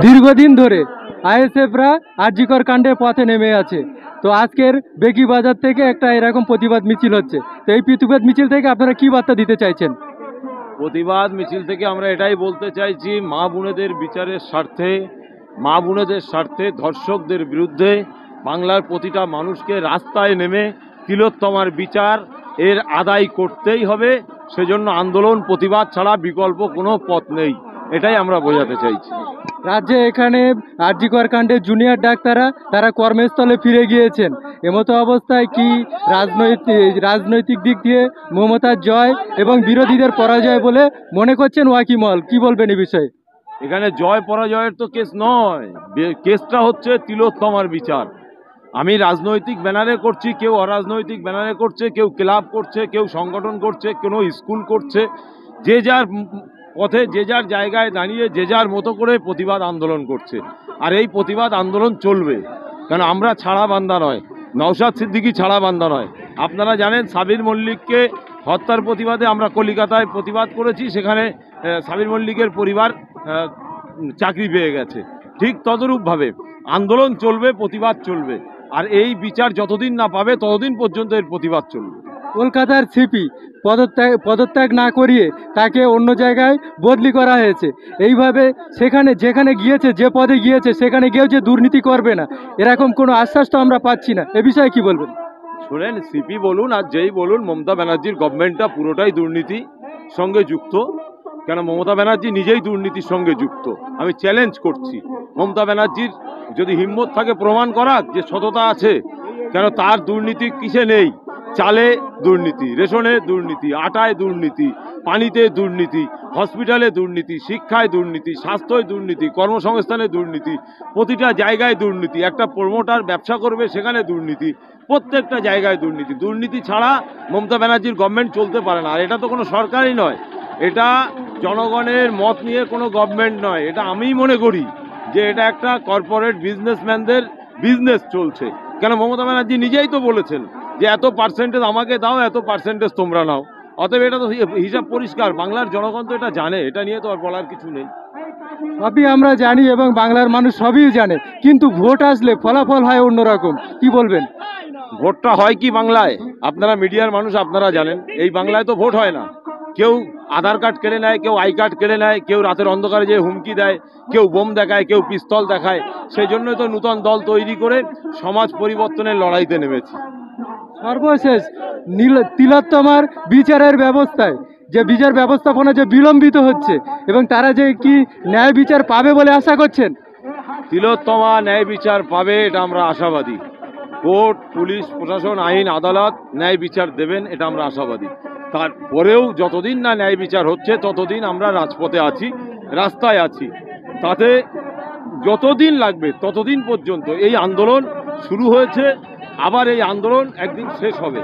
দীর্ঘদিন ধরে আইএসএফরা আরজিকর কাণ্ডে পথে নেমে আছে। তো আজকের বেকি বাজার থেকে একটা এরকম প্রতিবাদ মিছিল হচ্ছে। তো এই প্রতিবাদ মিছিল থেকে আপনারা কি বার্তা দিতে চাইছেন? প্রতিবাদ মিছিল থেকে আমরা এটাই বলতে চাইছি, মা বোনেদের বিচারের স্বার্থে, মা বোনেদের স্বার্থে ধর্ষকদের বিরুদ্ধে বাংলার প্রতিটা মানুষকে রাস্তায় নেমে তিলোত্তমার বিচার এর আদায় করতেই হবে। সেজন্য আন্দোলন প্রতিবাদ ছাড়া বিকল্প কোনো পথ নেই, এটাই আমরা বোঝাতে চাইছি। রাজ্যে এখানে আরজিকর কাণ্ডে জুনিয়র ডাক্তাররা তারা কর্মস্থলে ফিরে গিয়েছেন। এমতো অবস্থায় কি রাজনৈতিক দিক দিয়ে মমতার জয় এবং বিরোধীদের পরাজয় বলে মনে করছেন ওয়াকিমহল? কি বলবেন এই বিষয়ে? এখানে জয় পরাজয়ের তো কেস নয়, কেসটা হচ্ছে তিলোত্তমার বিচার। আমি রাজনৈতিক ব্যানারে করছি, কেউ অরাজনৈতিক ব্যানারে করছে, কেউ ক্লাব করছে, কেউ সংগঠন করছে, কোনো স্কুল করছে। যে যার পথে, যে যার জায়গায় দাঁড়িয়ে যে যার মতো করে প্রতিবাদ আন্দোলন করছে। আর এই প্রতিবাদ আন্দোলন চলবে, কারণ আমরা ছাড়া বান্দা নয়, নওশাদ সিদ্দিকী ছাড়া বান্দা নয়। আপনারা জানেন সাবির মল্লিককে হত্যার প্রতিবাদে আমরা কলিকাতায় প্রতিবাদ করেছি, সেখানে সাবির মল্লিকের পরিবার চাকরি পেয়ে গেছে। ঠিক তদরূপভাবে আন্দোলন চলবে, প্রতিবাদ চলবে। আর এই বিচার যতদিন না পাবে ততদিন পর্যন্ত এর প্রতিবাদ চলবে। কলকাতার সিপি পদত্যাগ না করিয়ে তাকে অন্য জায়গায় বদলি করা হয়েছে। এইভাবে সেখানে যেখানে গিয়েছে, যে পদে গিয়েছে সেখানে গিয়েও যে দুর্নীতি করবে না, এরকম কোনো আশ্বাস তো আমরা পাচ্ছি না। এ বিষয়ে কি বলবেন? শোনেন, সিপি বলুন আর যেই বলুন, মমতা ব্যানার্জির গভর্নমেন্টটা পুরোটাই দুর্নীতির সঙ্গে যুক্ত। কেন মমতা ব্যানার্জি নিজেই দুর্নীতির সঙ্গে যুক্ত। আমি চ্যালেঞ্জ করছি, মমতা ব্যানার্জির যদি হিম্মত থাকে প্রমাণ করার যে সততা আছে। কেন তার দুর্নীতি কিসে নেই? চালে দুর্নীতি, রেশনে দুর্নীতি, আটায় দুর্নীতি, পানিতে দুর্নীতি, হসপিটালে দুর্নীতি, শিক্ষায় দুর্নীতি, স্বাস্থ্যয় দুর্নীতি, কর্মসংস্থানে দুর্নীতি, প্রতিটা জায়গায় দুর্নীতি। একটা প্রমোটার ব্যবসা করবে সেখানে দুর্নীতি, প্রত্যেকটা জায়গায় দুর্নীতি। দুর্নীতি ছাড়া মমতা ব্যানার্জির গভর্নমেন্ট চলতে পারে না। আর এটা তো কোনো সরকারই নয়, এটা জনগণের মত নিয়ে কোনো গভর্নমেন্ট নয়। এটা আমি মনে করি যে এটা একটা কর্পোরেট বিজনেসম্যানদের বিজনেস চলছে। কেন মমতা ব্যানার্জি নিজেই তো বলেছেন যে এত পার্সেন্টেজ আমাকে দাও, এত পার্সেন্টেজ তোমরা নাও। অতএব এটা তো হিসাব পরিষ্কার, বাংলার জনগণ তো এটা জানে, এটা নিয়ে তো আর বলার কিছু নেই। সবই আমরা জানি এবং বাংলার মানুষ সবই জানে, কিন্তু ভোট আসলে ফলাফল হয় অন্যরকম। কি বলবেন? ভোটটা হয় কি বাংলায়? আপনারা মিডিয়ার মানুষ, আপনারা জানেন এই বাংলায় তো ভোট হয় না। কেউ আধার কার্ড কেড়ে নেয়, কেউ আই কার্ড কেড়ে নেয়, কেউ রাতের অন্ধকারে যে হুমকি দেয়, কেউ বোম দেখায়, কেউ পিস্তল দেখায়। সেই জন্যই তো নূতন দল তৈরি করে সমাজ পরিবর্তনের লড়াইতে নেমেছি। সর্বশেষ তিলোত্তমার বিচারের ব্যবস্থায় যে বিচার ব্যবস্থাপনা যে বিলম্বিত হচ্ছে, এবং তারা যে কি ন্যায় বিচার পাবে বলে আশা করছেন? তিলোত্তমা ন্যায় বিচার পাবে, এটা আমরা আশাবাদী। কোর্ট, পুলিশ প্রশাসন, আইন আদালত ন্যায় বিচার দেবেন, এটা আমরা আশাবাদী। তারপরেও যতদিন না ন্যায় বিচার হচ্ছে ততদিন আমরা রাজপথে আছি, রাস্তায় আছি। তাতে যতদিন লাগবে ততদিন পর্যন্ত এই আন্দোলন শুরু হয়েছে, আবার এই আন্দোলন একদিন শেষ হবে।